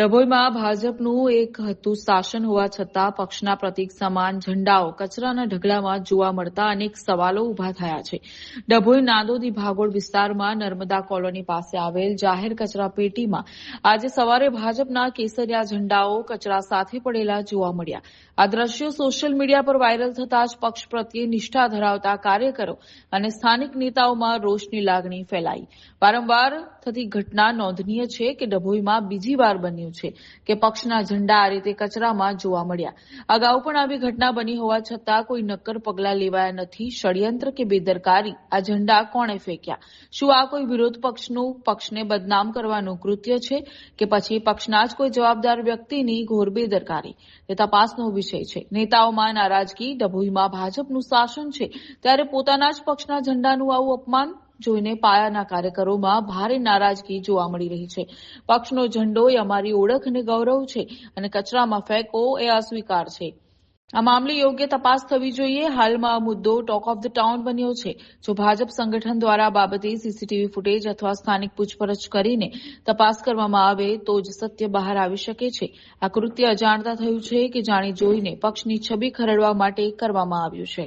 ડભોઈમાં ભાજપનું એક હતું શાસન હોવા છતાં પક્ષના પ્રતીક સમાન ઝંડાઓ કચરાના ઢગલામાં જોવા મળતા અનેક સવાલો ઉભા થયા છે. ડભોઈ નાદોદી ભાગોળ વિસ્તારમાં નર્મદા કોલોની પાસે આવેલ જાહેર કચરા પેટીમાં આજે સવારે ભાજપના કેસરિયા ઝંડાઓ કચરા સાથે પડેલા જોવા મળ્યા. આ દ્રશ્યો સોશિયલ મીડિયા પર વાયરલ થતા જ પક્ષ પ્રત્યે નિષ્ઠા ધરાવતા કાર્યકરો અને સ્થાનિક નેતાઓમાં રોષની લાગણી ફેલાઈ. વારંવાર થતી ઘટના નોંધનીય છે કે ડભોઈમાં બીજી વાર બન્યું છે કે પક્ષના ઝંડા આ રીતે કચરામાં જોવા મળ્યા. અગાઉ પણ આવી ઘટના બની હોવા છતાં કોઈ નક્કર પગલાં લેવાયા નથી. ષડયંત્ર કે બેદરકારી? આ ઝંડા કોણે ફેંક્યા? શું આ કોઈ વિરોધ પક્ષનું પક્ષને બદનામ કરવાનું કૃત્ય છે કે પછી પક્ષના જ કોઈ જવાબદાર વ્યક્તિની ઘોર બેદરકારી? તે તપાસનો વિષય છે. નેતાઓમાં નારાજગી. ડભોઈમાં ભાજપનું શાસન છે ત્યારે પોતાના જ પક્ષના ઝંડાનું આવું અપમાન જોઈને પાયાના કાર્યકરોમાં ભારે નારાજગી જોવા મળી રહી છે. પક્ષનો ઝંડો એ અમારી ઓળખ અને ગૌરવ છે અને કચરામાં ફેંકો એ અસ્વીકાર છે. આ મામલે યોગ્ય તપાસ થવી જોઈએ. હાલમાં આ મુદ્દો ટોક ઓફ ધ ટાઉન બન્યો છે. જો ભાજપ સંગઠન દ્વારા આ બાબતે સીસીટીવી ફૂટેજ અથવા સ્થાનિક પૂછપરછ કરીને તપાસ કરવામાં આવે તો જ સત્ય બહાર આવી શકે છે. આ કૃત્ય અજાણતા થયું છે કે જાણી જોઈને પક્ષની છબી ખરડવા માટે કરવામાં આવ્યું છે.